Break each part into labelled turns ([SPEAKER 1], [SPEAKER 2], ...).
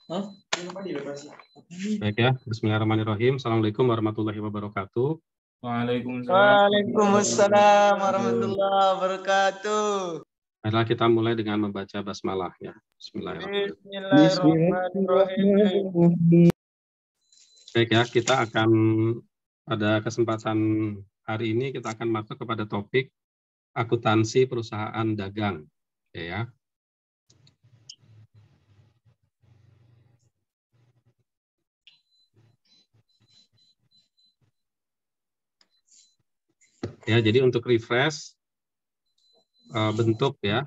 [SPEAKER 1] Baik ya, Bismillahirrahmanirrahim. Assalamualaikum warahmatullahi wabarakatuh.
[SPEAKER 2] Waalaikumsalam warahmatullahi wabarakatuh.
[SPEAKER 1] Marilah kita mulai dengan membaca basmalah ya. Bismillahirrahmanirrahim.
[SPEAKER 2] Bismillahirrahmanirrahim.
[SPEAKER 1] Baik ya, kita akan pada kesempatan hari ini kita akan masuk kepada topik akuntansi perusahaan dagang. Ya. Ya, jadi untuk refresh bentuk ya.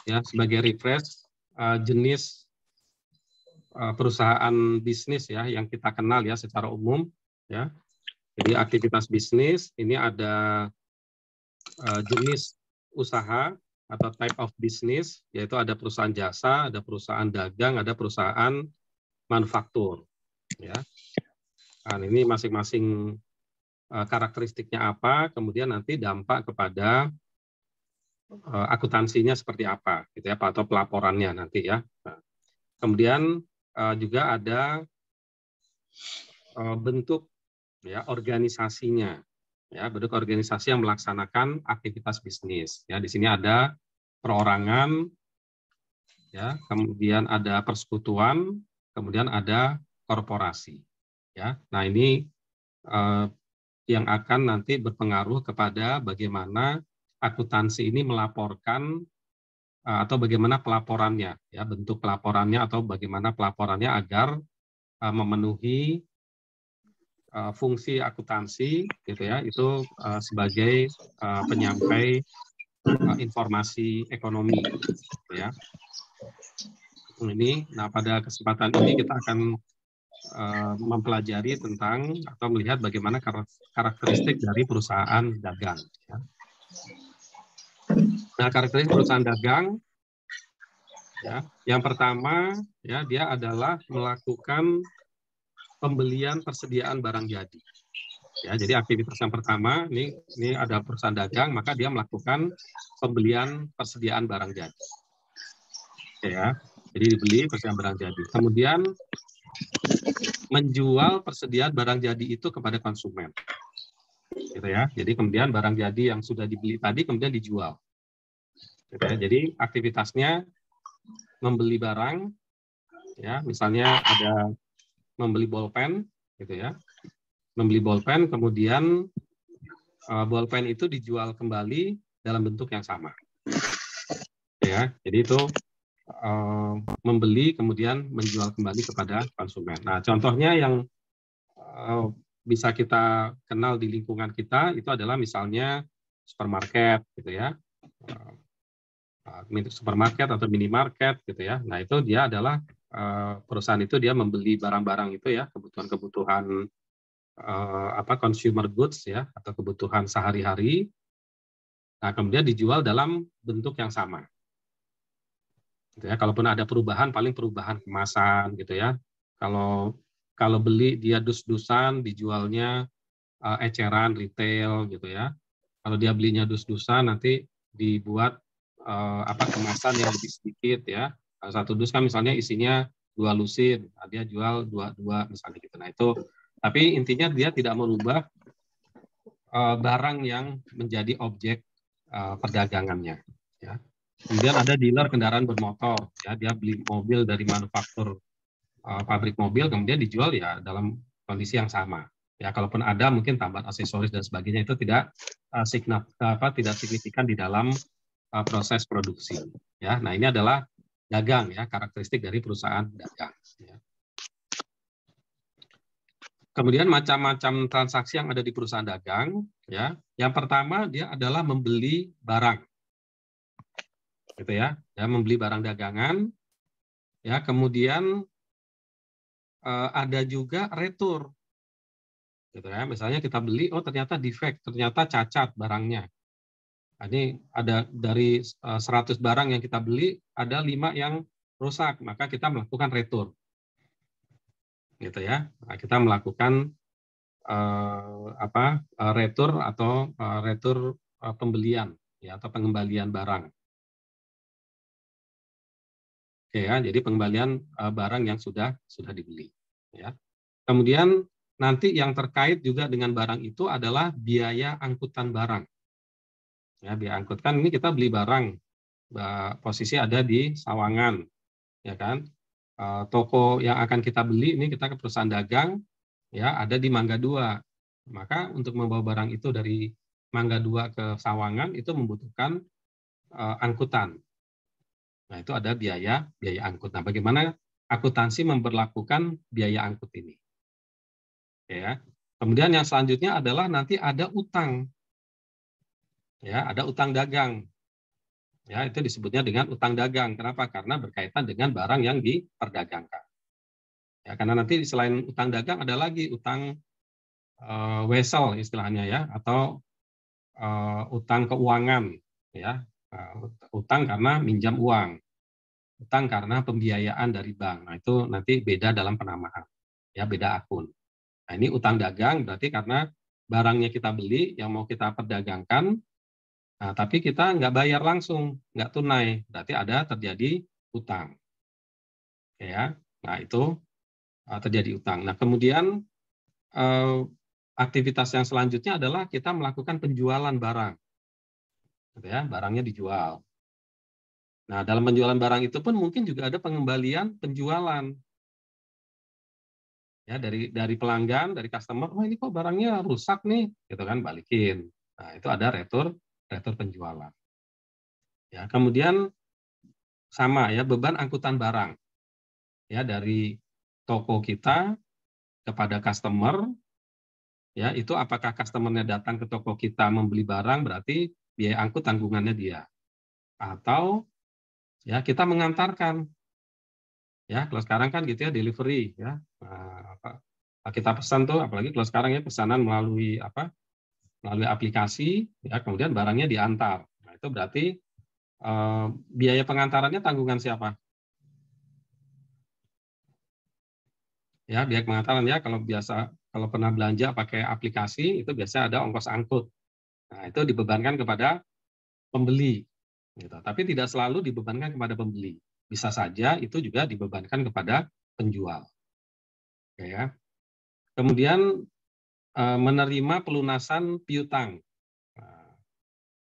[SPEAKER 1] Ya, sebagai refresh jenis perusahaan bisnis ya yang kita kenal ya secara umum ya. Jadi aktivitas bisnis ini ada jenis usaha atau type of business, yaitu ada perusahaan jasa, ada perusahaan dagang, ada perusahaan manufaktur. Ya. Nah, ini masing-masing karakteristiknya apa, kemudian nanti dampak kepada akuntansinya seperti apa, gitu ya, atau pelaporannya nanti ya. Nah, kemudian juga ada bentuk ya organisasinya. Ya, bentuk organisasi yang melaksanakan aktivitas bisnis. Ya, di sini ada perorangan, ya, kemudian ada persekutuan, kemudian ada korporasi. Ya, nah ini yang akan nanti berpengaruh kepada bagaimana akuntansi ini melaporkan atau bagaimana pelaporannya, ya, bentuk pelaporannya atau bagaimana pelaporannya agar memenuhi fungsi akuntansi gitu ya, itu sebagai penyampai informasi ekonomi gitu ya. Nah pada kesempatan ini kita akan mempelajari tentang atau melihat bagaimana karakteristik dari perusahaan dagang ya. Nah, karakteristik perusahaan dagang ya, yang pertama ya dia adalah melakukan pembelian persediaan barang jadi. Ya, jadi aktivitas yang pertama ini ada perusahaan dagang, maka dia melakukan pembelian persediaan barang jadi. Ya, jadi dibeli persediaan barang jadi. Kemudian menjual persediaan barang jadi itu kepada konsumen. Gitu ya. Jadi kemudian barang jadi yang sudah dibeli tadi kemudian dijual. Gitu ya. Jadi aktivitasnya membeli barang ya, misalnya ada membeli bolpen gitu ya. Membeli bolpen, kemudian bolpen itu dijual kembali dalam bentuk yang sama. Ya, jadi itu membeli kemudian menjual kembali kepada konsumen. Nah, contohnya yang bisa kita kenal di lingkungan kita itu adalah misalnya supermarket gitu ya. Supermarket atau minimarket gitu ya. Nah, itu dia adalah perusahaan itu dia membeli barang-barang itu ya, kebutuhan-kebutuhan consumer goods ya atau kebutuhan sehari-hari. Nah, kemudian dijual dalam bentuk yang sama. Gitu ya. Kalaupun ada perubahan, paling perubahan kemasan gitu ya. Kalau beli dia dus-dusan, dijualnya eceran retail gitu ya. Kalau dia belinya dus-dusan, nanti dibuat kemasan yang lebih sedikit ya. Satu dus kan misalnya isinya 2 lusin, dia jual 2 misalnya gitu. Nah itu, tapi intinya dia tidak merubah barang yang menjadi objek perdagangannya. Ya. Kemudian ada dealer kendaraan bermotor, ya dia beli mobil dari manufaktur pabrik mobil, kemudian dijual ya dalam kondisi yang sama. Ya, kalaupun ada mungkin tambahan aksesoris dan sebagainya itu tidak signifikan di dalam proses produksi. Ya, nah ini adalah dagang ya, karakteristik dari perusahaan dagang. Ya. Kemudian macam-macam transaksi yang ada di perusahaan dagang, ya. Yang pertama dia adalah membeli barang, gitu ya. Ya, membeli barang dagangan. Ya, kemudian ada juga retur. Gitu ya. Misalnya kita beli, oh ternyata defect, ternyata cacat barangnya. Nah, ini ada dari 100 barang yang kita beli, ada 5 yang rusak, maka kita melakukan retur. Gitu ya. Nah, kita melakukan retur atau retur pembelian ya atau pengembalian barang. Oke ya, jadi pengembalian barang yang sudah dibeli ya. Kemudian nanti yang terkait juga dengan barang itu adalah biaya angkutan barang. Ya, biaya angkutan ini kita beli barang, posisi ada di Sawangan, ya kan? Toko yang akan kita beli ini kita ke perusahaan dagang, ya ada di Mangga 2. Maka untuk membawa barang itu dari Mangga 2 ke Sawangan itu membutuhkan angkutan. Nah itu ada biaya angkut. Nah bagaimana akuntansi memperlakukan biaya angkut ini? Ya. Kemudian yang selanjutnya adalah nanti ada utang. Ya, ada utang dagang. Ya, itu disebutnya dengan utang dagang. Kenapa? Karena berkaitan dengan barang yang diperdagangkan. Ya, karena nanti selain utang dagang ada lagi utang wesel istilahnya ya, atau utang keuangan ya. Utang karena minjam uang. Utang karena pembiayaan dari bank. Nah, itu nanti beda dalam penamaan. Ya, beda akun. Nah, ini utang dagang berarti karena barangnya kita beli yang mau kita perdagangkan. Nah, tapi kita nggak bayar langsung, nggak tunai, berarti ada terjadi utang. Ya, nah itu terjadi utang. Nah, kemudian aktivitas yang selanjutnya adalah kita melakukan penjualan barang, gitu ya, barangnya dijual. Nah, dalam penjualan barang itu pun mungkin juga ada pengembalian penjualan. Ya, dari pelanggan, dari customer, oh ini kok barangnya rusak nih, gitu kan, balikin. Nah, itu ada retur penjualan. Ya, kemudian sama ya, beban angkutan barang. Ya, dari toko kita kepada customer, ya itu apakah customernya datang ke toko kita membeli barang, berarti biaya angkut tanggungannya dia. Atau ya kita mengantarkan. Ya, kalau sekarang kan gitu ya, delivery ya. Kita pesan tuh, apalagi kalau sekarang ya pesanan melalui aplikasi, ya kemudian barangnya diantar. Nah, itu berarti biaya pengantarannya tanggungan siapa? Ya, biaya pengantaran ya, kalau pernah belanja pakai aplikasi itu biasa ada ongkos angkut. Nah, itu dibebankan kepada pembeli. Gitu. Tapi tidak selalu dibebankan kepada pembeli. Bisa saja itu juga dibebankan kepada penjual. Ya. Kemudian menerima pelunasan piutang.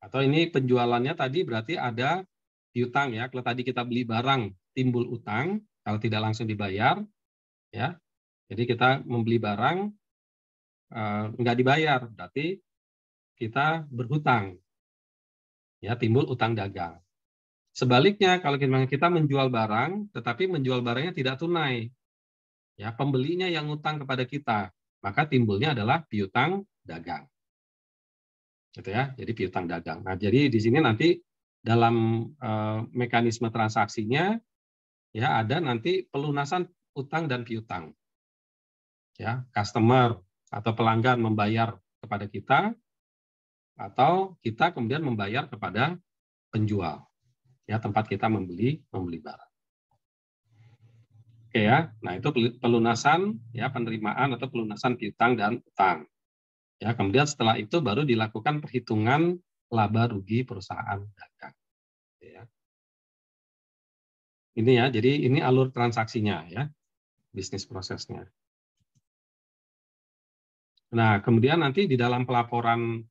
[SPEAKER 1] Atau ini penjualannya tadi berarti ada piutang ya. Kalau tadi kita beli barang timbul utang, kalau tidak langsung dibayar, ya. Jadi kita membeli barang nggak dibayar, berarti kita berhutang, ya timbul utang dagang. Sebaliknya kalau kita menjual barang, tetapi menjual barangnya tidak tunai, ya pembelinya yang utang kepada kita, maka timbulnya adalah piutang dagang, gitu ya. Jadi piutang dagang. Nah, jadi di sini nanti dalam mekanisme transaksinya, ya ada nanti pelunasan utang dan piutang, ya customer atau pelanggan membayar kepada kita, atau kita kemudian membayar kepada penjual, ya tempat kita membeli barang. Oke ya, nah itu pelunasan ya penerimaan atau pelunasan piutang dan utang. Ya, kemudian setelah itu baru dilakukan perhitungan laba rugi perusahaan dagang. Ya. Ini ya, jadi ini alur transaksinya ya, bisnis prosesnya. Nah, kemudian nanti di dalam pelaporan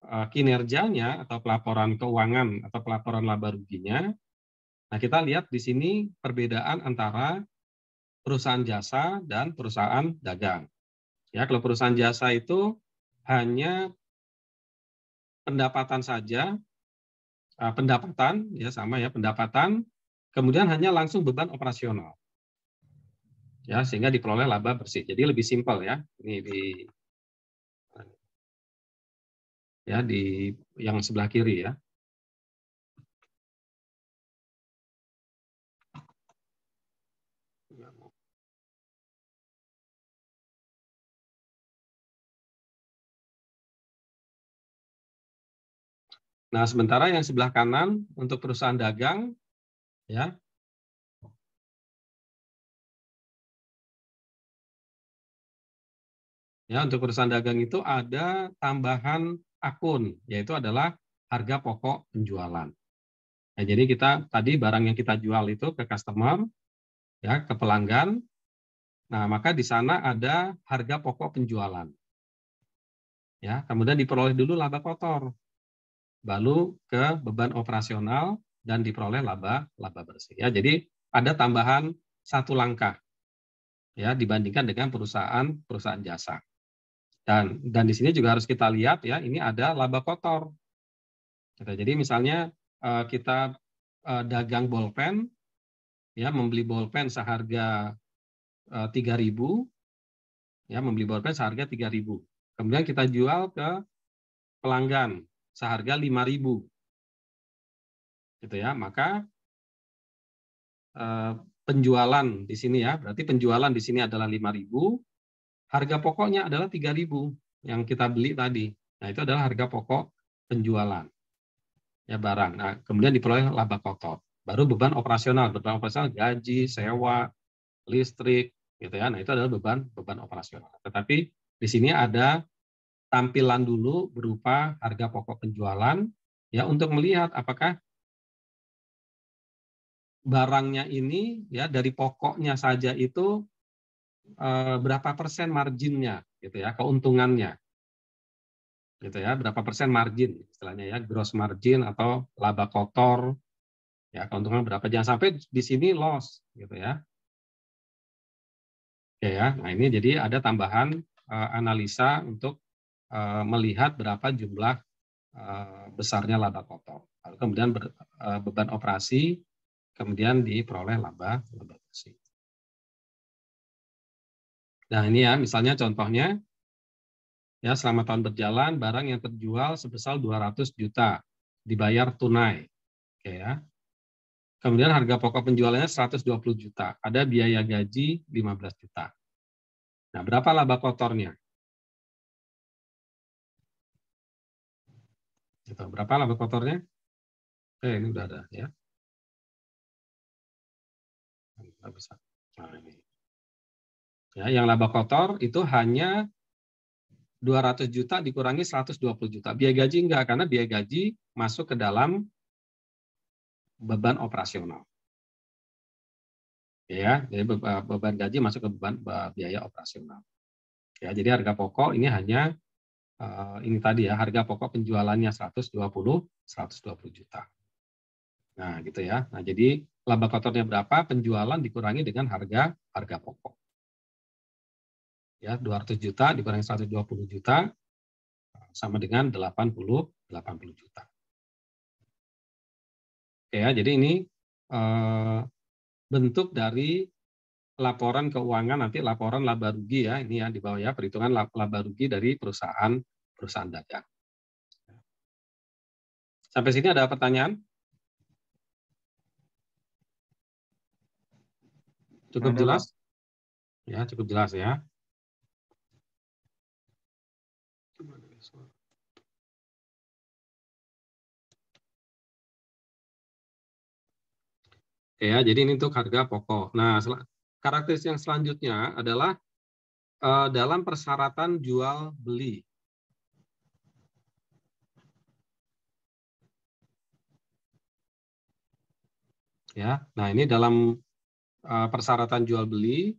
[SPEAKER 1] kinerjanya atau pelaporan keuangan atau pelaporan laba ruginya, nah kita lihat di sini perbedaan antara perusahaan jasa dan perusahaan dagang. Ya, kalau perusahaan jasa itu hanya pendapatan saja, pendapatan ya sama ya pendapatan, kemudian hanya langsung beban operasional. Ya, sehingga diperoleh laba bersih. Jadi lebih simpel ya. Ini di yang sebelah kiri ya. Nah, sementara yang sebelah kanan untuk perusahaan dagang, ya, Ya, untuk perusahaan dagang itu ada tambahan akun, yaitu adalah harga pokok penjualan. Nah, jadi kita tadi barang yang kita jual itu ke customer, ya, ke pelanggan. Nah, maka di sana ada harga pokok penjualan. Ya, kemudian diperoleh dulu laba kotor, baru ke beban operasional dan diperoleh laba bersih. Ya, jadi ada tambahan satu langkah, ya, dibandingkan dengan perusahaan jasa. Dan di sini juga harus kita lihat, ya, ini ada laba kotor. Jadi misalnya kita dagang bolpen, ya, membeli bolpen seharga 3.000, ya, membeli bolpen seharga 3.000. Kemudian kita jual ke pelanggan seharga 5.000, gitu ya. Maka penjualan di sini, ya, berarti penjualan di sini adalah 5.000, harga pokoknya adalah 3.000 yang kita beli tadi. Nah, itu adalah harga pokok penjualan, ya, barang. Nah, kemudian diperoleh laba kotor. Baru beban operasional gaji, sewa, listrik, gitu ya. Nah, itu adalah beban operasional. Tetapi di sini ada tampilan dulu berupa harga pokok penjualan, ya, untuk melihat apakah barangnya ini, ya, dari pokoknya saja itu berapa persen marginnya, gitu ya, keuntungannya, gitu ya, berapa persen margin istilahnya, ya, gross margin atau laba kotor, ya, keuntungan berapa, jangan sampai di sini loss, gitu ya. Oke, ya. Nah, ini jadi ada tambahan analisa untuk melihat berapa jumlah besarnya laba kotor. Lalu kemudian beban operasi, kemudian diperoleh laba bersih. Nah, ini, ya, misalnya contohnya, ya, selama tahun berjalan barang yang terjual sebesar 200 juta dibayar tunai. Oke, ya. Kemudian harga pokok penjualannya 120 juta, ada biaya gaji 15 juta. Nah, berapa laba kotornya? Gitu. Berapa laba kotornya? Ini udah ada, ya. Nggak bisa. Nah, ini. Ya, yang laba kotor itu hanya 200 juta dikurangi 120 juta. Biaya gaji enggak, karena biaya gaji masuk ke dalam beban operasional. Ya, jadi beban gaji masuk ke beban biaya operasional. Ya, jadi harga pokok ini hanya ini tadi, ya, harga pokok penjualannya 120 juta. Nah, gitu, ya. Nah, jadi laba kotornya berapa? Penjualan dikurangi dengan harga pokok. Ya, 200 juta dikurangi 120 juta sama dengan 80 juta. Oke, ya, jadi ini bentuk dari laporan keuangan, nanti laporan laba rugi, ya, ini, ya, di bawah, ya, perhitungan laba rugi dari perusahaan dagang. Sampai sini ada pertanyaan? Cukup jelas? Ya, cukup jelas, ya. Oke, ya, jadi ini untuk harga pokok. Nah, karakteristik yang selanjutnya adalah dalam persyaratan jual beli. Ya, nah, ini dalam persyaratan jual beli,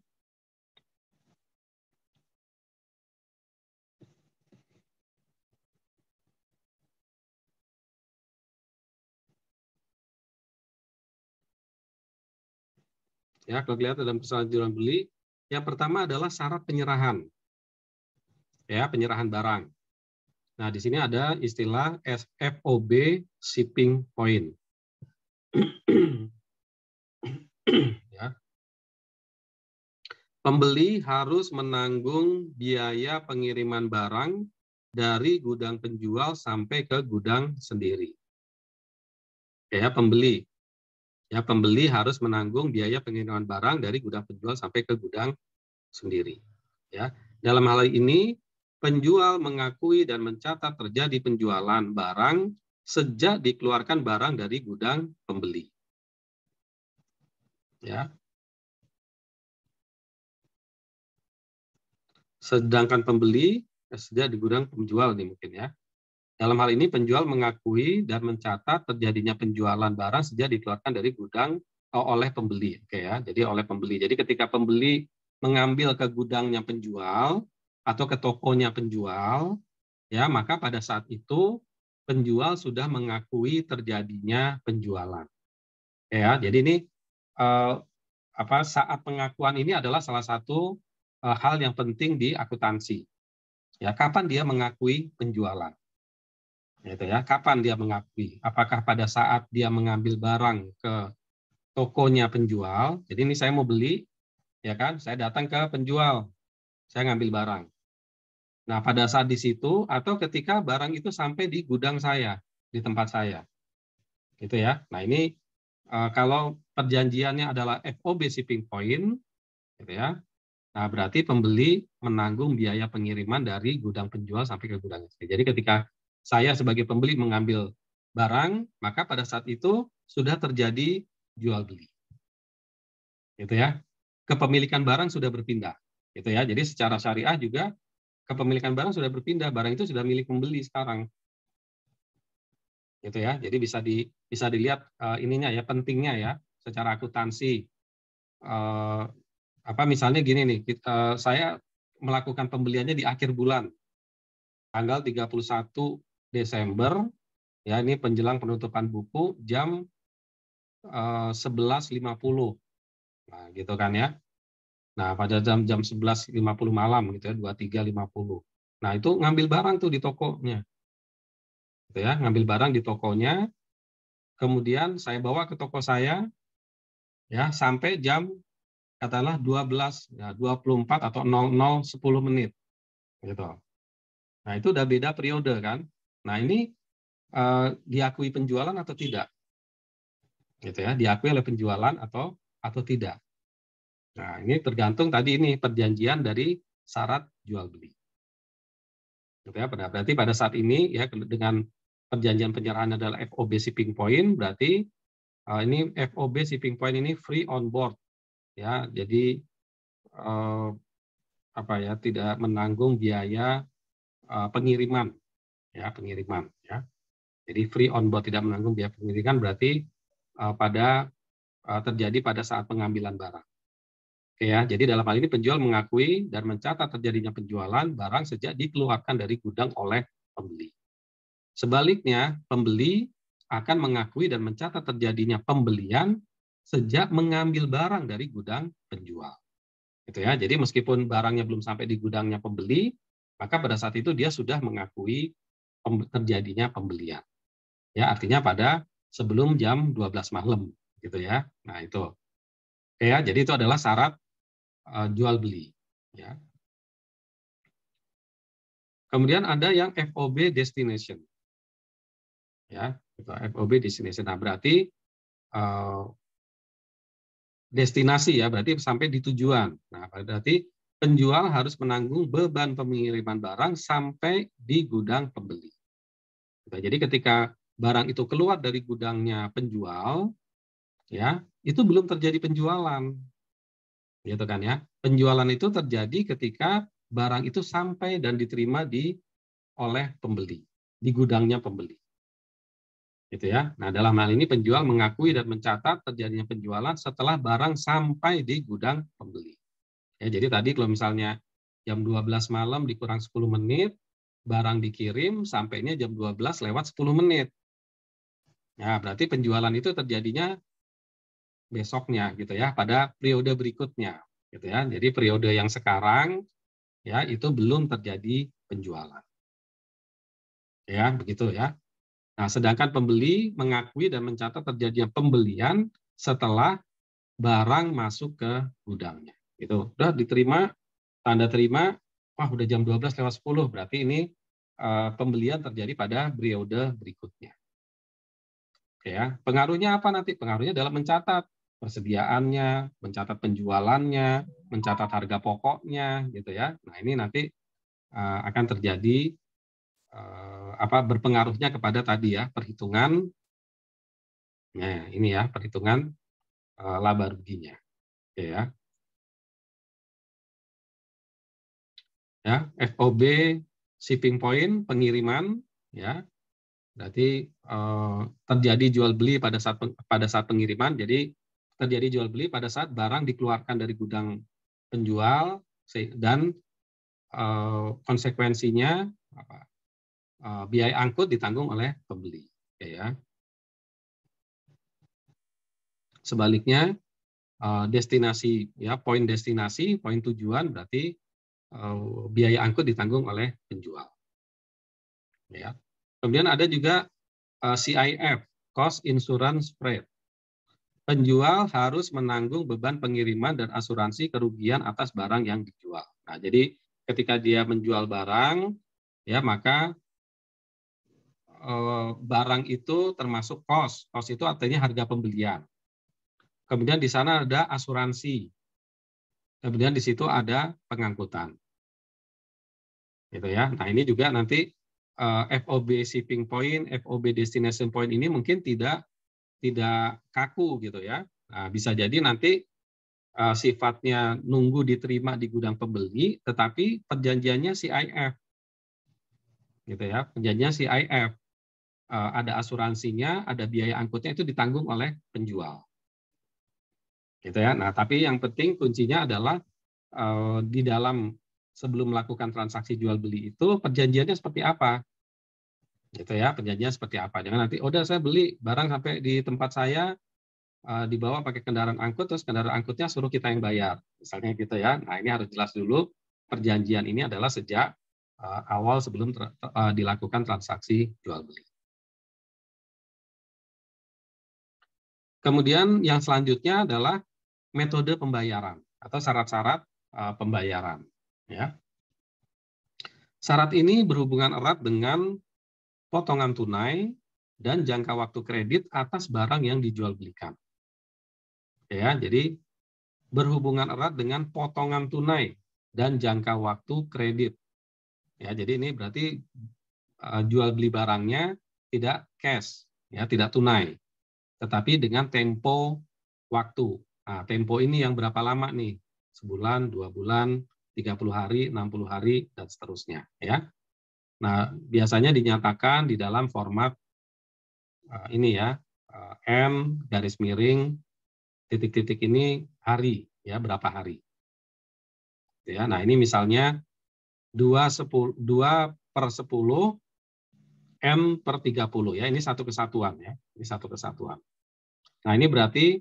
[SPEAKER 1] ya, kalau lihat dalam persyaratan jual beli, yang pertama adalah syarat penyerahan, ya, penyerahan barang. Nah, di sini ada istilah FOB shipping point. Ya. Pembeli harus menanggung biaya pengiriman barang dari gudang penjual sampai ke gudang sendiri. Ya, pembeli. Ya, pembeli harus menanggung biaya pengiriman barang dari gudang penjual sampai ke gudang sendiri. Ya, dalam hal ini penjual mengakui dan mencatat terjadi penjualan barang sejak dikeluarkan barang dari gudang pembeli. Ya. sedangkan pembeli tersedia di gudang penjual nih mungkin ya. Dalam hal ini penjual mengakui dan mencatat terjadinya penjualan barang sejak dikeluarkan dari gudang oleh pembeli. Oke ya, jadi oleh pembeli. Jadi ketika pembeli mengambil ke gudangnya penjual atau ke tokonya penjual, ya maka pada saat itu penjual sudah mengakui terjadinya penjualan. Oke ya, jadi ini eh, saat pengakuan ini adalah salah satu hal yang penting di akuntansi. Ya, kapan dia mengakui penjualan? Gitu ya. Kapan dia mengakui? Apakah pada saat dia mengambil barang ke tokonya penjual? Jadi ini saya mau beli, ya kan? Saya datang ke penjual, saya ngambil barang. Nah, pada saat di situ atau ketika barang itu sampai di gudang saya, di tempat saya, gitu ya. Nah, ini kalau perjanjiannya adalah FOB shipping point, gitu ya. Nah, berarti pembeli menanggung biaya pengiriman dari gudang penjual sampai ke gudang saya. Jadi ketika saya sebagai pembeli mengambil barang, maka pada saat itu sudah terjadi jual beli. Gitu ya. Kepemilikan barang sudah berpindah. Gitu ya. Jadi secara syariah juga kepemilikan barang sudah berpindah, barang itu sudah milik pembeli sekarang. Gitu ya. Jadi bisa dilihat ininya ya, pentingnya ya secara akuntansi. Misalnya gini nih, saya melakukan pembeliannya di akhir bulan, tanggal 31 Desember, ya ini penjelang penutupan buku jam 11.50. Nah, gitu kan ya. Nah, pada jam 11.50 malam gitu ya, 23.50. Nah, itu ngambil barang tuh di tokonya. Gitu ya, ngambil barang di tokonya, kemudian saya bawa ke toko saya ya sampai jam katakanlah 12 ya 24 atau 00.10 menit gitu. Nah, itu udah beda periode kan. Nah, ini diakui penjualan atau tidak? Gitu ya, diakui oleh penjualan atau tidak. Nah, ini tergantung tadi ini perjanjian dari syarat jual beli. Gitu ya, berarti pada saat ini ya dengan perjanjian penyerahan adalah FOB shipping point, berarti ini FOB shipping point ini free on board ya. Jadi tidak menanggung biaya pengiriman ya. Jadi free on board, tidak menanggung biaya pengiriman, berarti terjadi pada saat pengambilan barang. Oke ya, jadi dalam hal ini penjual mengakui dan mencatat terjadinya penjualan barang sejak dikeluarkan dari gudang oleh pembeli. Sebaliknya, pembeli akan mengakui dan mencatat terjadinya pembelian sejak mengambil barang dari gudang penjual. Gitu ya. Jadi meskipun barangnya belum sampai di gudangnya pembeli, maka pada saat itu dia sudah mengakui terjadinya pembelian. Ya, artinya pada sebelum jam 12 malam, gitu ya. Nah, itu. Oke ya, jadi itu adalah syarat jual beli. Ya. Kemudian ada yang FOB destination. Ya, FOB destination. Nah, berarti destinasi ya, berarti sampai di tujuan. Nah, berarti penjual harus menanggung beban pengiriman barang sampai di gudang pembeli. Jadi ketika barang itu keluar dari gudangnya penjual, ya, itu belum terjadi penjualan. Gitu kan ya. Penjualan itu terjadi ketika barang itu sampai dan diterima oleh pembeli, di gudangnya pembeli. Gitu ya. Nah, dalam hal ini penjual mengakui dan mencatat terjadinya penjualan setelah barang sampai di gudang pembeli. Ya, jadi tadi kalau misalnya jam 12 malam dikurang 10 menit, barang dikirim sampainya jam 12 lewat 10 menit. Ya, berarti penjualan itu terjadinya besoknya gitu ya, pada periode berikutnya gitu ya. Jadi periode yang sekarang ya itu belum terjadi penjualan. Ya, begitu ya. Nah, sedangkan pembeli mengakui dan mencatat terjadinya pembelian setelah barang masuk ke gudangnya. Itu udah diterima, tanda terima, wah udah jam 12 lewat 10, berarti ini pembelian terjadi pada periode berikutnya. Oke ya. Pengaruhnya apa nanti? Pengaruhnya dalam mencatat persediaannya, mencatat penjualannya, mencatat harga pokoknya gitu ya. Nah, ini nanti akan terjadi berpengaruhnya kepada tadi ya perhitungan. Nah, ini ya perhitungan laba ruginya. Oke ya. Ya, FOB shipping point pengiriman, ya. Berarti terjadi jual beli pada saat pengiriman. Jadi terjadi jual beli pada saat barang dikeluarkan dari gudang penjual dan konsekuensinya biaya angkut ditanggung oleh pembeli. Ya. Sebaliknya destinasi, ya, poin destinasi, poin tujuan berarti biaya angkut ditanggung oleh penjual. Ya. Kemudian ada juga CIF, Cost Insurance Spread. Penjual harus menanggung beban pengiriman dan asuransi kerugian atas barang yang dijual. Nah, jadi ketika dia menjual barang, ya, maka barang itu termasuk cost. Cost itu artinya harga pembelian. Kemudian di sana ada asuransi. Kemudian di situ ada pengangkutan. Gitu ya. Nah, ini juga nanti FOB shipping point, FOB destination point ini mungkin tidak kaku gitu ya. Nah, bisa jadi nanti sifatnya nunggu diterima di gudang pembeli, tetapi perjanjiannya CIF, gitu ya. Perjanjiannya CIF, ada asuransinya, ada biaya angkutnya itu ditanggung oleh penjual, gitu ya. Nah, tapi yang penting kuncinya adalah di dalam sebelum melakukan transaksi jual beli itu perjanjiannya seperti apa, gitu ya. Perjanjiannya seperti apa? Jangan nanti, udah saya beli barang sampai di tempat saya, dibawa pakai kendaraan angkut, terus kendaraan angkutnya suruh kita yang bayar, misalnya gitu ya. Nah, ini harus jelas dulu perjanjian ini adalah sejak awal sebelum dilakukan transaksi jual beli. Kemudian yang selanjutnya adalah metode pembayaran atau syarat-syarat pembayaran. Ya. Syarat ini berhubungan erat dengan potongan tunai dan jangka waktu kredit atas barang yang dijual belikan. Ya, jadi berhubungan erat dengan potongan tunai dan jangka waktu kredit. Ya, jadi ini berarti jual beli barangnya tidak cash, ya, tidak tunai, tetapi dengan tempo waktu. Nah, tempo ini yang berapa lama nih? Sebulan, 2 bulan, 30 hari, 60 hari, dan seterusnya. Ya. Nah, biasanya dinyatakan di dalam format ini ya, M garis miring titik-titik ini hari, ya, berapa hari. Ya, nah ini misalnya 2/10 M per 30 ya, ini satu kesatuan ya, ini satu kesatuan. Nah ini berarti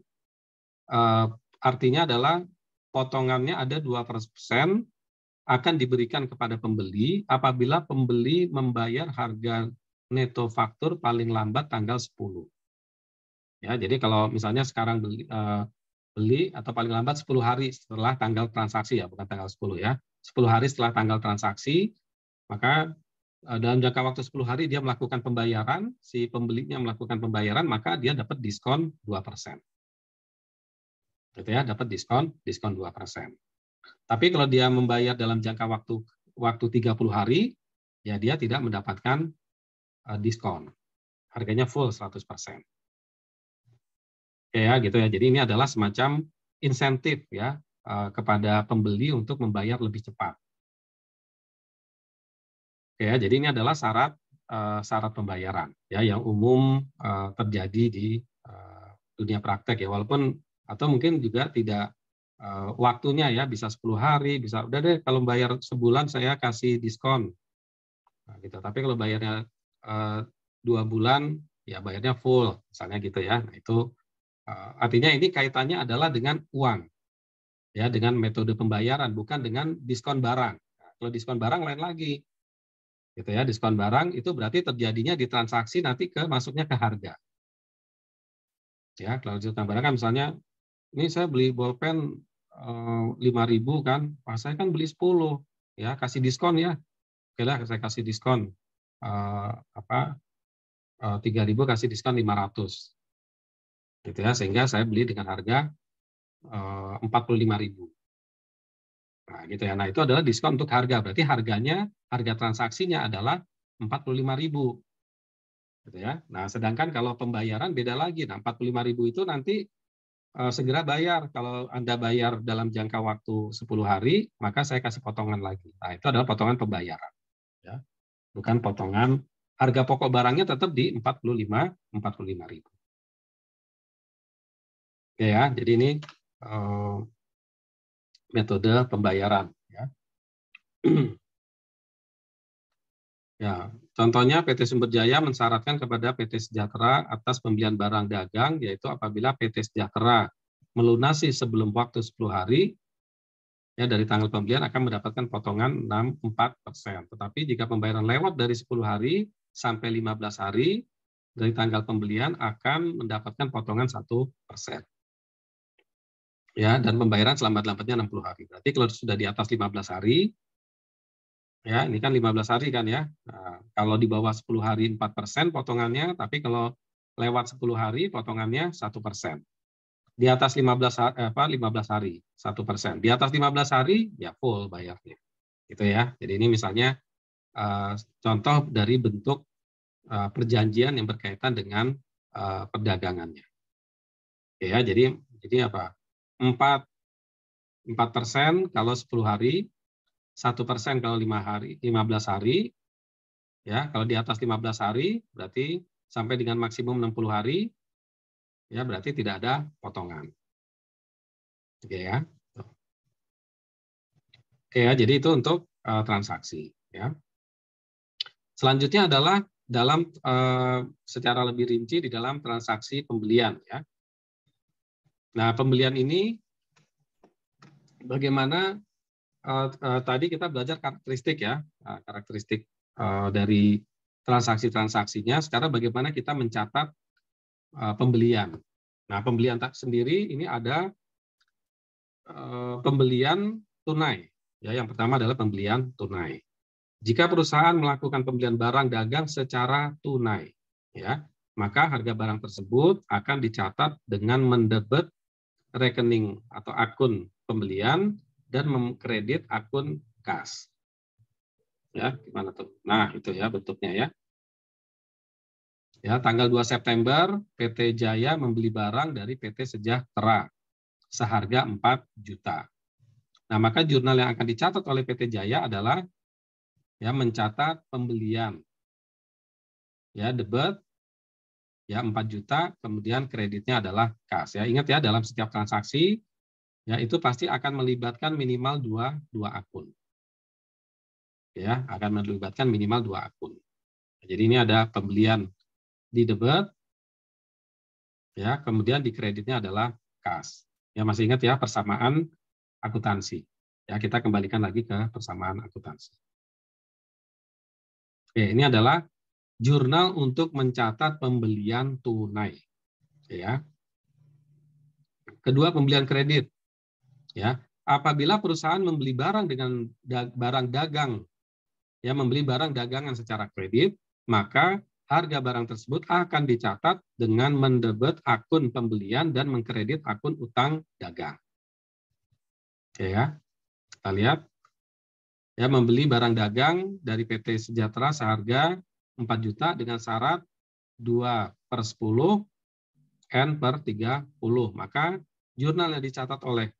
[SPEAKER 1] artinya adalah potongannya ada 2% akan diberikan kepada pembeli apabila pembeli membayar harga neto faktur paling lambat tanggal 10. Ya, jadi kalau misalnya sekarang beli atau paling lambat 10 hari setelah tanggal transaksi ya, bukan tanggal 10 ya. 10 hari setelah tanggal transaksi, maka dalam jangka waktu 10 hari dia melakukan pembayaran, si pembelinya melakukan pembayaran, maka dia dapat diskon 2%. Gitu ya, dapat diskon 2%. Tapi kalau dia membayar dalam jangka waktu 30 hari, ya dia tidak mendapatkan diskon. Harganya full 100%. Ya, gitu ya. Jadi ini adalah semacam insentif ya kepada pembeli untuk membayar lebih cepat. Ya, jadi ini adalah syarat pembayaran ya yang umum terjadi di dunia praktek ya, walaupun atau mungkin juga tidak waktunya ya, bisa 10 hari, bisa udah deh kalau bayar sebulan saya kasih diskon. Nah, gitu. Tapi kalau bayarnya 2 bulan ya bayarnya full misalnya gitu ya. Nah, itu artinya ini kaitannya adalah dengan uang. Ya, dengan metode pembayaran bukan dengan diskon barang. Nah, kalau diskon barang lain lagi. Gitu ya, diskon barang itu berarti terjadinya di transaksi nanti masuknya ke harga. Ya, kalau diskon barang kan misalnya ini saya beli bolpen 5.000 kan, saya kan beli 10 ya, kasih diskon ya. Oke lah, saya kasih diskon 3.000 kasih diskon 500. Gitu ya, sehingga saya beli dengan harga 45.000. Nah, gitu ya. Nah, itu adalah diskon untuk harga. Berarti harga transaksinya adalah 45.000. Gitu ya. Nah, sedangkan kalau pembayaran beda lagi. Nah, 45.000 itu nanti segera bayar. Kalau Anda bayar dalam jangka waktu 10 hari, maka saya kasih potongan lagi. Nah, itu adalah potongan pembayaran. Ya. Bukan potongan harga pokok barangnya tetap di 45.000. Oke ya, jadi ini metode pembayaran. Ya. Ya, contohnya PT Sumber Jaya mensyaratkan kepada PT Sejahtera atas pembelian barang dagang, yaitu apabila PT Sejahtera melunasi sebelum waktu 10 hari, ya dari tanggal pembelian akan mendapatkan potongan 64%. Tetapi jika pembayaran lewat dari 10 hari sampai 15 hari dari tanggal pembelian akan mendapatkan potongan 1%. Ya, dan pembayaran selambat-lambatnya 60 hari. Berarti kalau sudah di atas 15 hari, ya, ini kan 15 hari kan ya. Nah, kalau di bawah 10 hari 4% potongannya, tapi kalau lewat 10 hari potongannya 1%. Di atas 15 hari 1%. Di atas 15 hari ya full bayarnya. Gitu ya. Jadi ini misalnya contoh dari bentuk perjanjian yang berkaitan dengan perdagangannya. Oke ya, jadi apa? 4% kalau 10 hari, 1% kalau 15 hari, ya kalau di atas 15 hari berarti sampai dengan maksimum 60 hari, ya berarti tidak ada potongan. Oke ya. Oke ya, jadi itu untuk transaksi. Ya. Selanjutnya adalah dalam secara lebih rinci di dalam transaksi pembelian. Ya. Nah, pembelian ini bagaimana tadi kita belajar karakteristik ya, karakteristik dari transaksi-transaksinya. Sekarang bagaimana kita mencatat pembelian. Nah, pembelian sendiri ini ada pembelian tunai. Ya, yang pertama adalah pembelian tunai. Jika perusahaan melakukan pembelian barang dagang secara tunai, ya, maka harga barang tersebut akan dicatat dengan mendebet rekening atau akun pembelian dan mengkredit akun kas. Ya, gimana tuh? Nah, itu ya bentuknya ya. Ya, tanggal 2 September PT Jaya membeli barang dari PT Sejahtera seharga 4 juta. Nah, maka jurnal yang akan dicatat oleh PT Jaya adalah ya mencatat pembelian. Ya, debit ya 4 juta, kemudian kreditnya adalah kas. Ya, ingat ya dalam setiap transaksi ya itu pasti akan melibatkan minimal dua akun. Ya, akan melibatkan minimal 2 akun. Jadi ini ada pembelian di debit, ya, kemudian di kreditnya adalah kas. Ya, masih ingat ya persamaan akuntansi. Ya, kita kembalikan lagi ke persamaan akuntansi. Oke, ini adalah jurnal untuk mencatat pembelian tunai. Ya. Kedua, pembelian kredit. Ya, apabila perusahaan membeli barang dengan barang dagang, ya membeli barang dagangan secara kredit, maka harga barang tersebut akan dicatat dengan mendebet akun pembelian dan mengkredit akun utang dagang. Oke ya, kita lihat. Ya, membeli barang dagang dari PT Sejahtera seharga 4 juta dengan syarat 2/10 N/30. Maka jurnal yang dicatat oleh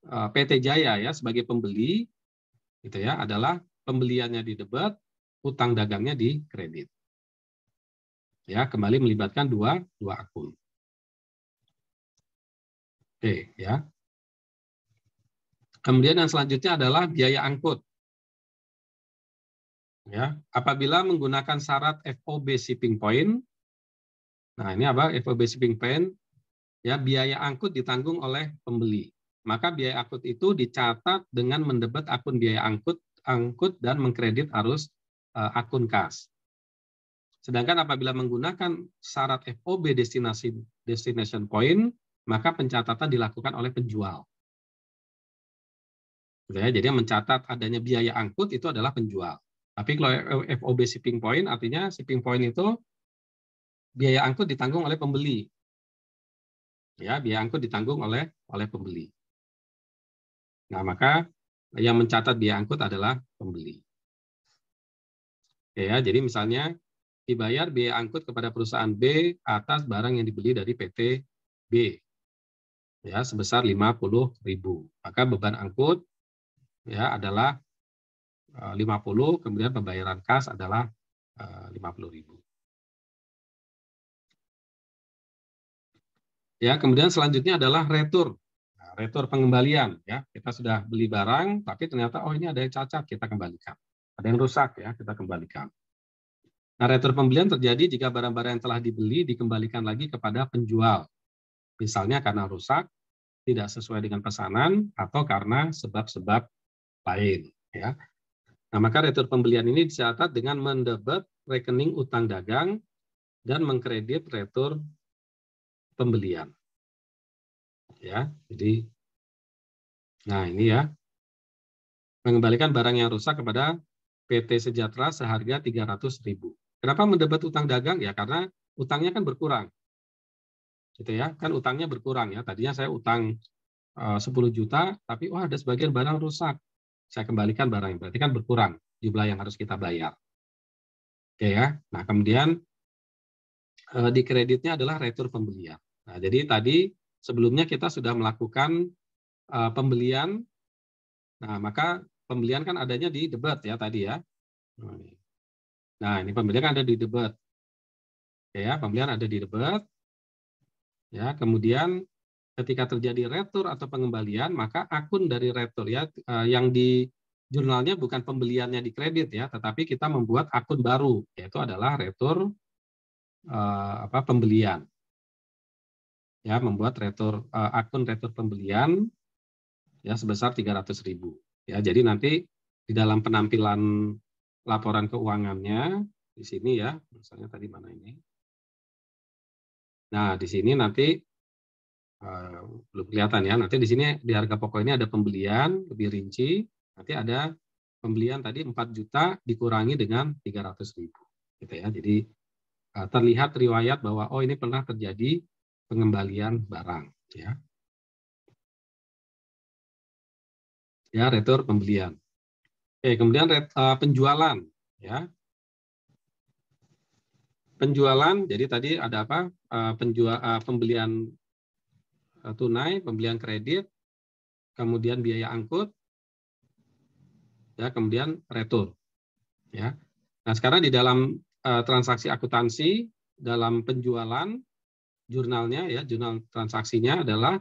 [SPEAKER 1] PT Jaya ya sebagai pembeli gitu ya adalah pembeliannya di debit, utang dagangnya di kredit. Ya, kembali melibatkan dua akun. Oke, ya. Kemudian yang selanjutnya adalah biaya angkut. Ya, apabila menggunakan syarat FOB shipping point. Nah, ini apa? FOB shipping point ya biaya angkut ditanggung oleh pembeli. Maka biaya angkut itu dicatat dengan mendebet akun biaya angkut dan mengkredit arus akun kas. Sedangkan apabila menggunakan syarat FOB destination point, maka pencatatan dilakukan oleh penjual. Jadi yang mencatat adanya biaya angkut itu adalah penjual. Tapi kalau FOB shipping point, artinya shipping point itu biaya angkut ditanggung oleh pembeli. Ya, biaya angkut ditanggung oleh pembeli. Nah, maka yang mencatat biaya angkut adalah pembeli. Ya, jadi misalnya dibayar biaya angkut kepada perusahaan B atas barang yang dibeli dari PT B. ya sebesar 50.000. Maka beban angkut ya adalah 50, kemudian pembayaran kas adalah 50.000. Ya, kemudian selanjutnya adalah retur. Nah, retur pengembalian ya. Kita sudah beli barang tapi ternyata oh ini ada yang cacat, kita kembalikan. Ada yang rusak ya, kita kembalikan. Nah, retur pembelian terjadi jika barang-barang yang telah dibeli dikembalikan lagi kepada penjual. Misalnya karena rusak, tidak sesuai dengan pesanan, atau karena sebab-sebab lain. Ya. Nah, maka retur pembelian ini dicatat dengan mendebet rekening utang dagang dan mengkredit retur pembelian. Ya, jadi, nah ini ya, mengembalikan barang yang rusak kepada PT Sejahtera seharga 300.000. Kenapa mendebat utang dagang? Ya karena utangnya kan berkurang. Gitu ya, kan utangnya berkurang ya. Tadinya saya utang 10 juta, tapi wah ada sebagian barang rusak. Saya kembalikan barang, berarti kan berkurang jumlah yang harus kita bayar. Oke ya. Nah, kemudian di kreditnya adalah retur pembelian. Nah, jadi tadi sebelumnya kita sudah melakukan pembelian. Nah, maka pembelian kan adanya di debit ya tadi ya. Nah, ini pembelian kan ada di debit. Oke ya, pembelian ada di debit. Ya, kemudian ketika terjadi retur atau pengembalian, maka akun dari retur ya yang di jurnalnya bukan pembeliannya di kredit ya, tetapi kita membuat akun baru, yaitu adalah retur pembelian. Ya, membuat retur akun retur pembelian ya sebesar 300.000. Ya, jadi nanti di dalam penampilan laporan keuangannya di sini ya, misalnya tadi mana ini. Nah, di sini nanti belum kelihatan ya. Nanti di sini di harga pokok ini ada pembelian lebih rinci. Nanti ada pembelian tadi 4 juta dikurangi dengan 300.000. Gitu ya. Jadi terlihat riwayat bahwa oh ini pernah terjadi pengembalian barang. Ya, ya retur pembelian. Oke, kemudian penjualan. Ya, penjualan. Jadi tadi ada apa? Pembelian tunai, pembelian kredit, kemudian biaya angkut, ya kemudian retur. Ya. Nah, sekarang di dalam transaksi akuntansi, dalam penjualan, jurnalnya ya, jurnal transaksinya adalah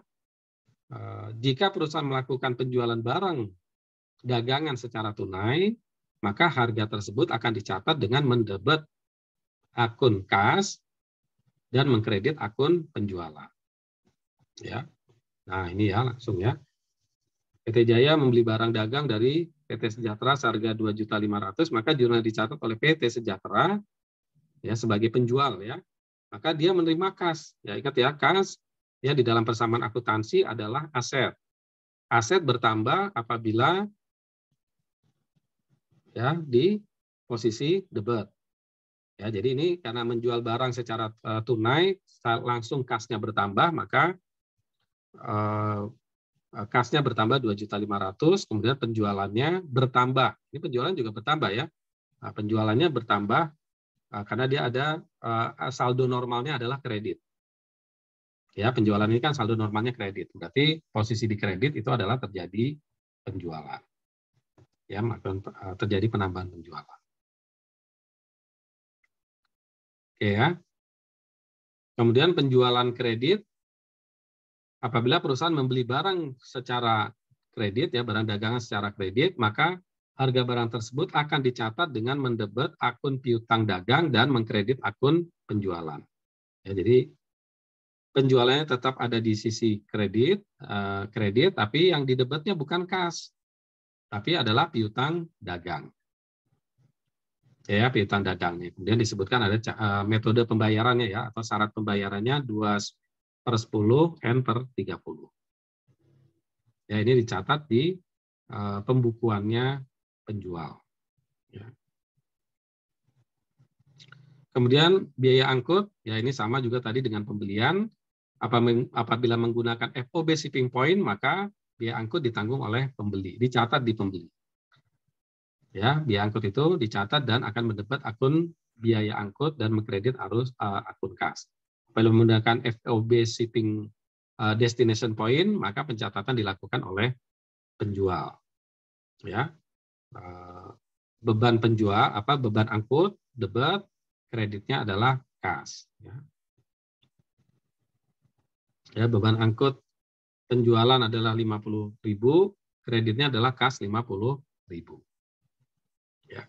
[SPEAKER 1] jika perusahaan melakukan penjualan barang dagangan secara tunai, maka harga tersebut akan dicatat dengan mendebet akun kas dan mengkredit akun penjualan. Ya. Nah, ini ya langsung ya. PT Jaya membeli barang dagang dari PT Sejahtera seharga 2.500.000, maka jurnal dicatat oleh PT Sejahtera ya sebagai penjual ya. Maka dia menerima kas. Ya ingat ya, kas ya di dalam persamaan akuntansi adalah aset. Aset bertambah apabila ya di posisi debit. Ya, jadi ini karena menjual barang secara tunai langsung kasnya bertambah, maka kasnya bertambah 2.500.000, kemudian penjualannya bertambah. Ini penjualan juga bertambah ya. Nah, penjualannya bertambah karena dia ada saldo normalnya adalah kredit. Ya, penjualan ini kan saldo normalnya kredit. Berarti posisi di kredit itu adalah terjadi penjualan. Ya, maka terjadi penambahan penjualan. Oke ya. Kemudian penjualan kredit, apabila perusahaan membeli barang secara kredit, ya barang dagangan secara kredit, maka harga barang tersebut akan dicatat dengan mendebet akun piutang dagang dan mengkredit akun penjualan. Ya, jadi penjualannya tetap ada di sisi kredit, tapi yang didebetnya bukan kas, tapi adalah piutang dagang. Ya, piutang dagangnya. Kemudian disebutkan ada metode pembayarannya ya, atau syarat pembayarannya 2/10 N/30. Ya, ini dicatat di pembukuannya penjual. Ya. Kemudian biaya angkut, ya ini sama juga tadi dengan pembelian. Apabila menggunakan FOB shipping point, maka biaya angkut ditanggung oleh pembeli, dicatat di pembeli. Ya, biaya angkut itu dicatat dan akan mendebet akun biaya angkut dan mengkredit arus akun kas. Apabila menggunakan FOB shipping destination point, maka pencatatan dilakukan oleh penjual. Ya, beban penjual beban angkut debit, kreditnya adalah kas. Ya, beban angkut penjualan adalah 50.000, kreditnya adalah kas 50.000. Ya.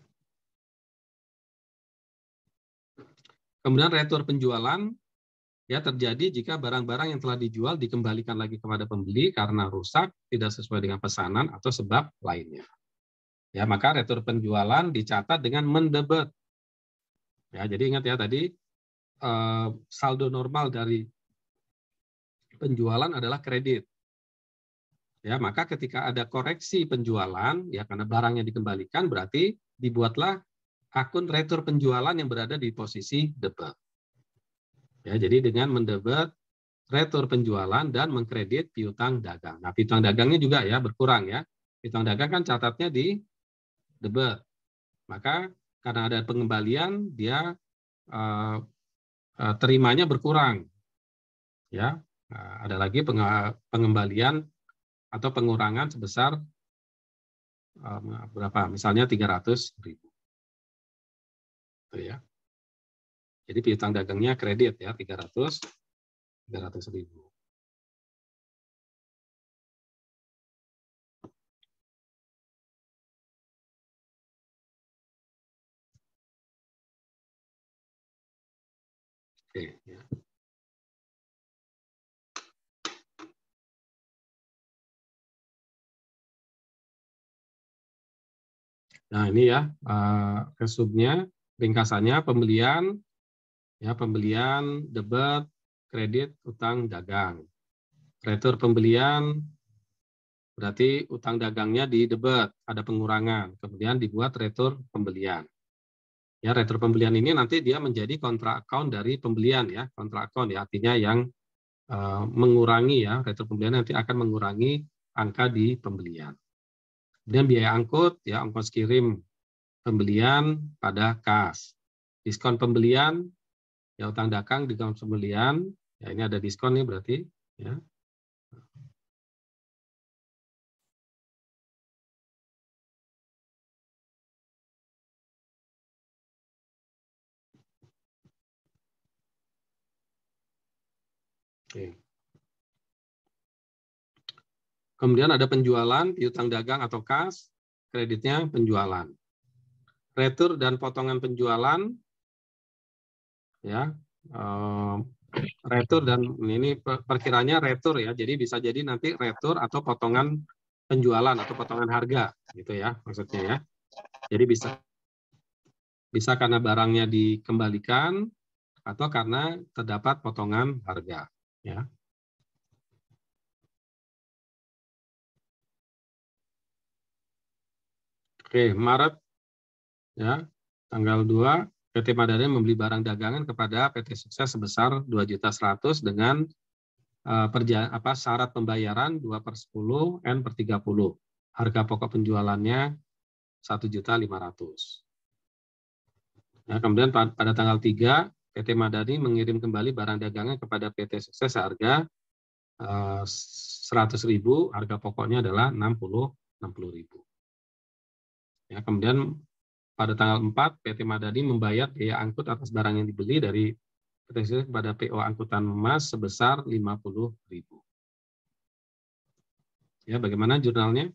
[SPEAKER 1] Kemudian retur penjualan ya terjadi jika barang-barang yang telah dijual dikembalikan lagi kepada pembeli karena rusak, tidak sesuai dengan pesanan atau sebab lainnya. Ya, maka retur penjualan dicatat dengan mendebet. Ya, jadi ingat ya tadi saldo normal dari penjualan adalah kredit. Ya, maka ketika ada koreksi penjualan ya karena barangnya dikembalikan berarti dibuatlah akun retur penjualan yang berada di posisi debit. Ya, jadi dengan mendebet retur penjualan dan mengkredit piutang dagang. Nah, piutang dagangnya juga ya berkurang ya. Piutang dagang kan catatnya di debit. Maka karena ada pengembalian dia terimanya berkurang. Ya, ada lagi pengembalian atau pengurangan sebesar berapa? Misalnya 300.000. Ya. Jadi piutang dagangnya kredit ya 300.000. Oke, ya. Nah ini ya resumnya, ringkasannya pembelian debit, kredit, utang dagang. Retur pembelian berarti utang dagangnya di debit, ada pengurangan, kemudian dibuat retur pembelian. Ya, retur pembelian ini nanti dia menjadi kontra account dari pembelian ya, kontra account ya, artinya yang mengurangi ya, retur pembelian nanti akan mengurangi angka di pembelian. Kemudian biaya angkut ya, ongkos kirim pembelian pada kas. Diskon pembelian ya, utang dagang diskon pembelian ya, ini ada diskon nih berarti ya. Oke. Kemudian ada penjualan, piutang dagang atau kas, kreditnya penjualan. Retur dan potongan penjualan, ya, retur dan ini perkiranya retur ya, jadi bisa jadi nanti retur atau potongan penjualan atau potongan harga, gitu ya, maksudnya ya. Jadi bisa karena barangnya dikembalikan atau karena terdapat potongan harga, ya. Oke, Maret ya, tanggal 2 PT Madani membeli barang dagangan kepada PT Sukses sebesar 2.100.000 dengan syarat pembayaran 2/10 N/30. Harga pokok penjualannya 1.500.000. Ya, kemudian pada tanggal 3 PT Madani mengirim kembali barang dagangan kepada PT Sukses seharga 100.000, harga pokoknya adalah 60.000. Ya, kemudian pada tanggal 4 PT Madani membayar biaya angkut atas barang yang dibeli dari PT Sukses kepada PO Angkutan Mas sebesar 50.000. Ya, bagaimana jurnalnya?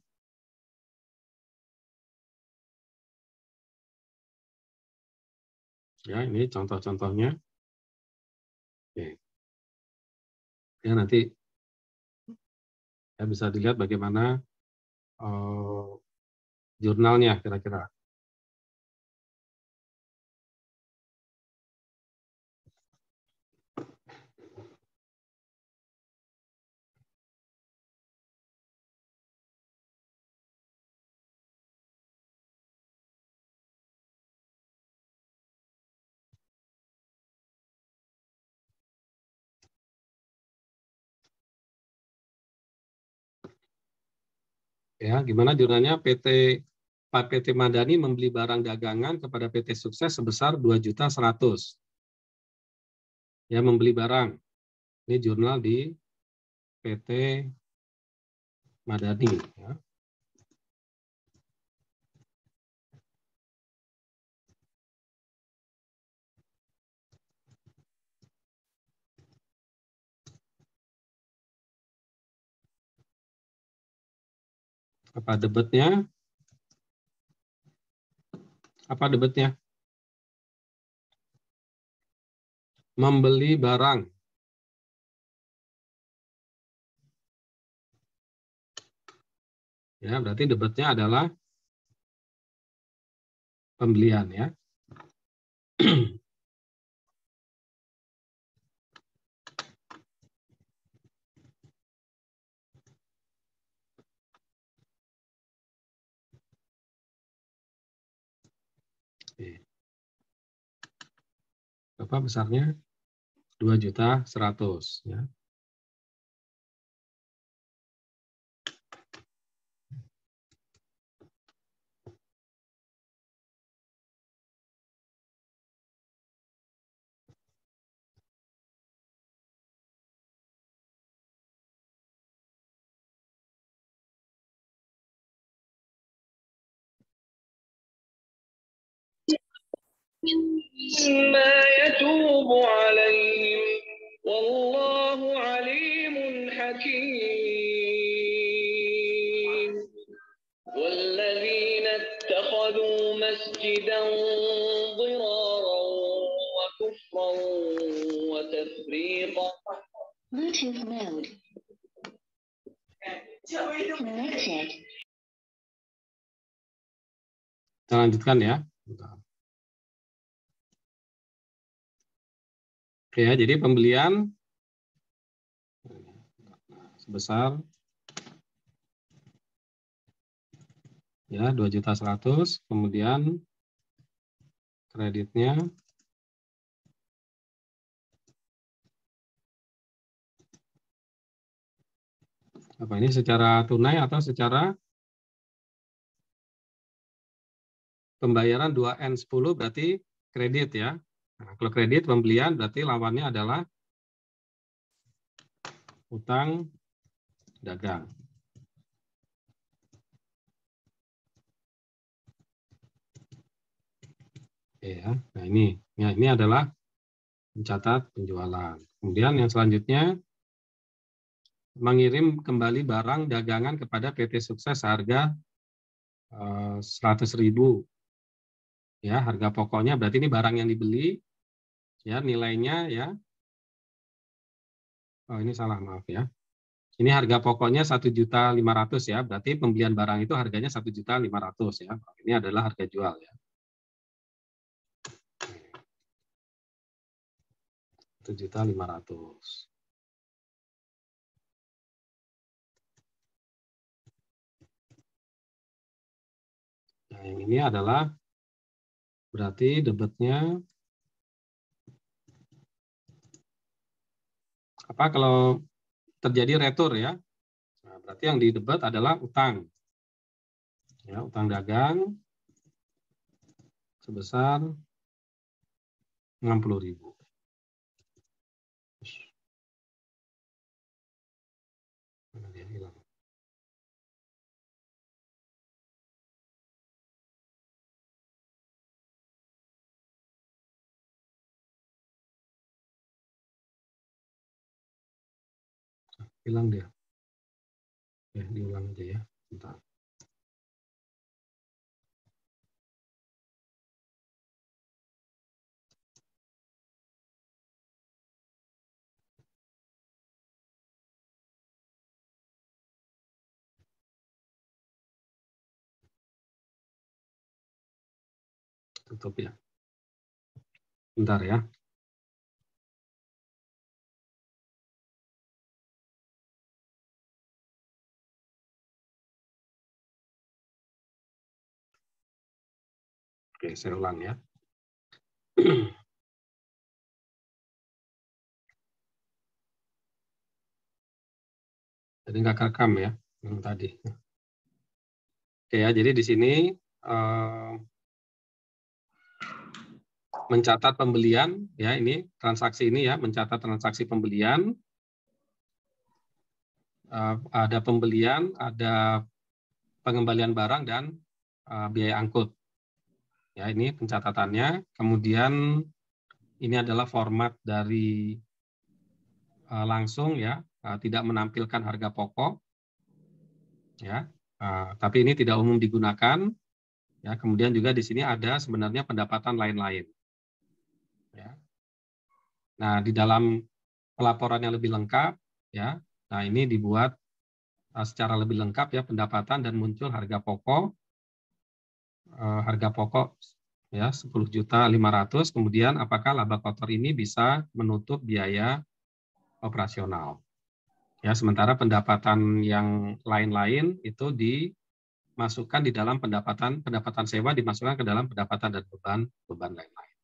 [SPEAKER 1] Ya, ini contoh-contohnya. Oke. Ya, nanti ya bisa dilihat bagaimana jurnalnya kira-kira. Ya, gimana jurnalnya? PT Madani membeli barang dagangan kepada PT Sukses sebesar 2.100.000. Ya, membeli barang. Ini jurnal di PT Madani. Ya. Apa debitnya? Apa debitnya? Membeli barang. Ya, berarti debitnya adalah pembelian ya. Oke. Berapa besarnya? 2.100.000 ya.
[SPEAKER 3] ما يتوب عليهم والله عليم حكيم والذين اتخذوا مسجدا ضرارا وكفرا وتفريقا Bluetooth mode connected.
[SPEAKER 1] Kita lanjutkan ya. Oke ya, jadi pembelian sebesar ya 2.100.000, kemudian kreditnya apa ini secara tunai atau secara pembayaran 2N10 berarti kredit ya. Nah, kalau kredit pembelian berarti lawannya adalah utang dagang. Oke ya. Nah, ini adalah mencatat penjualan. Kemudian yang selanjutnya mengirim kembali barang dagangan kepada PT Sukses harga 100.000. Ya, harga pokoknya berarti ini barang yang dibeli ya, nilainya ya. Oh, ini salah, maaf ya. Ini harga pokoknya 1.500.000 ya, berarti pembelian barang itu harganya 1.500.000 ya. Ini adalah harga jual ya. 1.500.000. Nah, yang ini adalah berarti debitnya apa kalau terjadi retur ya. Nah, berarti yang didebit adalah utang. Ya, utang dagang sebesar 60.000. Mana dia hilang? Hilang dia. Ya, diulang aja ya. Bentar. Tutup ya. Bentar ya. Oke, saya ulang ya. Jadi nggak kerekam ya yang tadi. Oke ya, jadi di sini mencatat pembelian ya, ini transaksi ini ya, mencatat transaksi pembelian ada pembelian, ada pengembalian barang dan biaya angkut. Ya, ini pencatatannya. Kemudian ini adalah format dari langsung ya, tidak menampilkan harga pokok. Ya, tapi ini tidak umum digunakan. Ya, kemudian juga di sini ada sebenarnya pendapatan lain-lain. Ya. Nah, di dalam pelaporan yang lebih lengkap, ya, nah ini dibuat secara lebih lengkap ya pendapatan dan muncul harga pokok ya 10.500.000, kemudian apakah laba kotor ini bisa menutup biaya operasional. Ya, sementara pendapatan yang lain-lain itu dimasukkan di dalam pendapatan sewa dimasukkan ke dalam pendapatan dan beban lain-lain.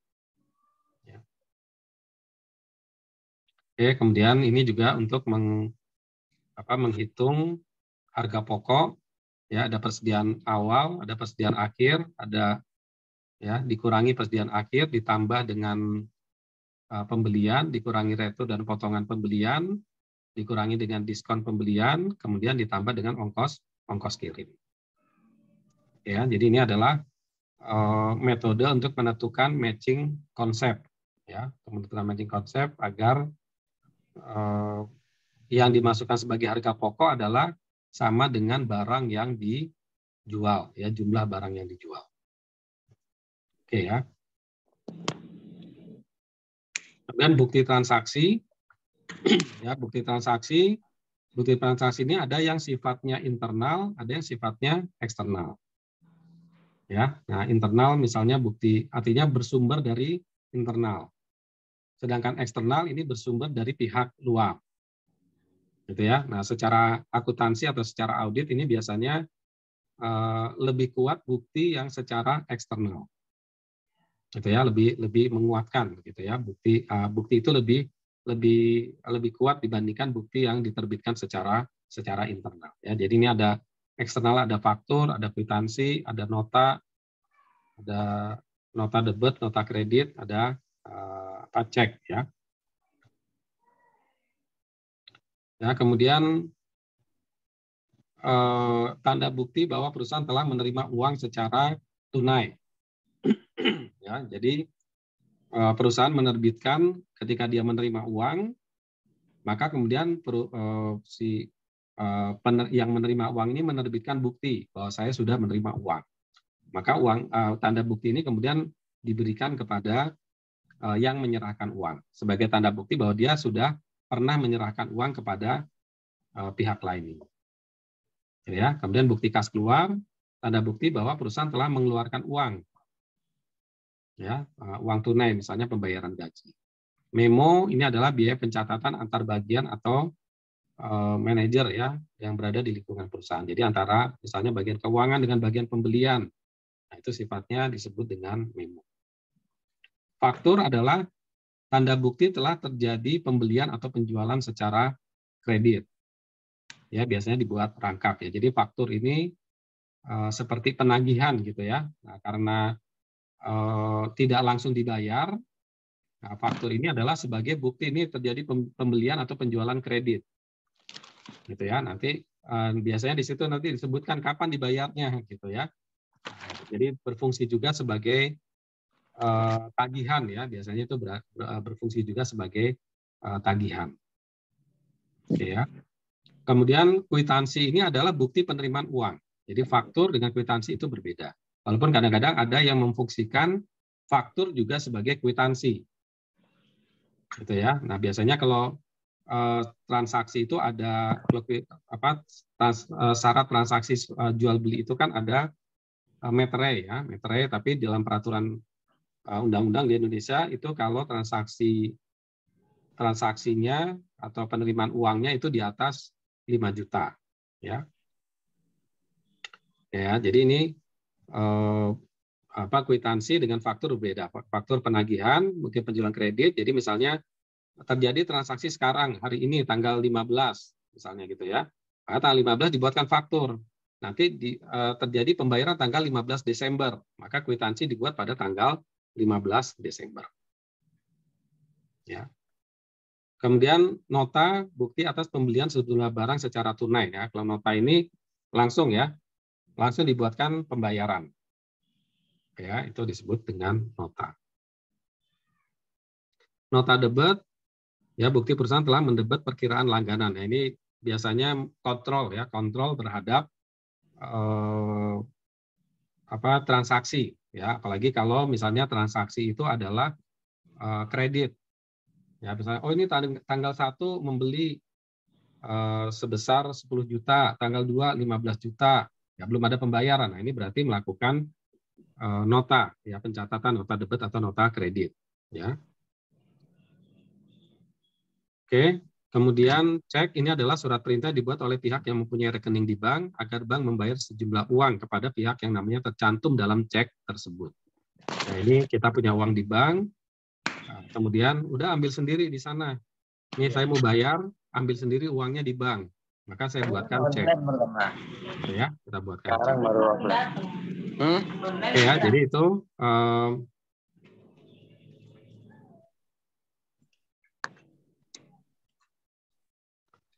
[SPEAKER 1] Ya. Oke, kemudian ini juga untuk menghitung harga pokok, ya ada persediaan awal, ada persediaan akhir, ada ya dikurangi persediaan akhir ditambah dengan pembelian, dikurangi retur dan potongan pembelian, dikurangi dengan diskon pembelian, kemudian ditambah dengan ongkos kirim. Ya, jadi ini adalah metode untuk menentukan matching konsep, ya, menentukan matching konsep agar yang dimasukkan sebagai harga pokok adalah sama dengan barang yang dijual, ya, jumlah barang yang dijual. Oke ya. Kemudian bukti transaksi, ya, bukti transaksi ini ada yang sifatnya internal, ada yang sifatnya eksternal. Ya, nah internal misalnya bukti artinya bersumber dari internal, sedangkan eksternal ini bersumber dari pihak luar, gitu ya. Nah, secara akuntansi atau secara audit ini biasanya lebih kuat bukti yang secara eksternal, gitu ya, lebih menguatkan, gitu ya. Bukti itu lebih kuat dibandingkan bukti yang diterbitkan secara internal. Ya, jadi ini ada eksternal, ada faktur, ada kwitansi, ada nota debit, nota kredit, ada cek, ya. Ya, kemudian tanda bukti bahwa perusahaan telah menerima uang secara tunai. Ya, jadi perusahaan menerbitkan ketika dia menerima uang, maka kemudian yang menerima uang ini menerbitkan bukti bahwa saya sudah menerima uang. Maka tanda bukti ini kemudian diberikan kepada yang menyerahkan uang sebagai tanda bukti bahwa dia sudah pernah menyerahkan uang kepada pihak lain. Ya, kemudian bukti kas keluar, tanda bukti bahwa perusahaan telah mengeluarkan uang, ya, uang tunai misalnya pembayaran gaji. Memo ini adalah biaya pencatatan antar bagian atau manajer ya yang berada di lingkungan perusahaan. Jadi antara misalnya bagian keuangan dengan bagian pembelian, nah itu sifatnya disebut dengan memo. Faktur adalah tanda bukti telah terjadi pembelian atau penjualan secara kredit. Ya, biasanya dibuat rangkap ya. Jadi faktur ini seperti penagihan gitu ya. Nah, karena tidak langsung dibayar, nah, faktur ini adalah sebagai bukti ini terjadi pembelian atau penjualan kredit. Gitu ya. Nanti biasanya di situ nanti disebutkan kapan dibayarnya gitu ya. Jadi berfungsi juga sebagai tagihan ya. Biasanya itu berfungsi juga sebagai tagihan. Oke ya. Kemudian kwitansi ini adalah bukti penerimaan uang. Jadi faktur dengan kwitansi itu berbeda. Walaupun kadang-kadang ada yang memfungsikan faktur juga sebagai kwitansi. Gitu ya. Nah, biasanya kalau transaksi itu ada syarat transaksi jual beli itu kan ada meterai ya, meterai, tapi dalam peraturan undang-undang di Indonesia itu kalau transaksinya atau penerimaan uangnya itu di atas 5 juta ya. Ya, jadi ini kwitansi dengan faktur berbeda. Faktur penagihan, mungkin penjualan kredit. Jadi misalnya terjadi transaksi sekarang hari ini tanggal 15 misalnya gitu ya. Maka tanggal 15 dibuatkan faktur. Nanti terjadi pembayaran tanggal 15 Desember. Maka kwitansi dibuat pada tanggal 15 Desember. Ya. Kemudian nota bukti atas pembelian sejumlah barang secara tunai ya. Kalau nota ini langsung ya, langsung dibuatkan pembayaran. Ya, itu disebut dengan nota. Nota debit ya, bukti perusahaan telah mendebat perkiraan langganan. Nah, ini biasanya kontrol ya, kontrol terhadap transaksi ya, apalagi kalau misalnya transaksi itu adalah kredit. Ya, misalnya, oh ini tanggal 1 membeli sebesar 10 juta, tanggal 2 15 juta, ya belum ada pembayaran. Nah, ini berarti melakukan nota, ya pencatatan nota debit atau nota kredit. Ya. Oke, kemudian cek ini adalah surat perintah dibuat oleh pihak yang mempunyai rekening di bank agar bank membayar sejumlah uang kepada pihak yang namanya tercantum dalam cek tersebut. Nah, ini kita punya uang di bank. Kemudian udah ambil sendiri di sana. Ini saya mau bayar, ambil sendiri uangnya di bank. Maka saya buatkan cek. Ya, kita buatkan cek. Oke ya, jadi itu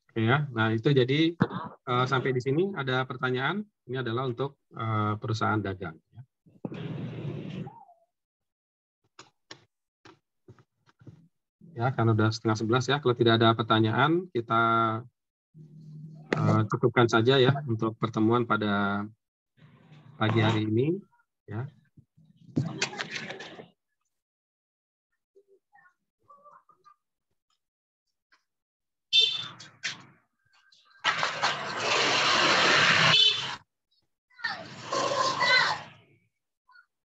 [SPEAKER 1] oke ya. Nah, itu jadi sampai di sini ada pertanyaan. Ini adalah untuk perusahaan dagang. Ya, karena udah 10:30 ya. Kalau tidak ada pertanyaan, kita cukupkan saja ya untuk pertemuan pada pagi hari ini. Ya.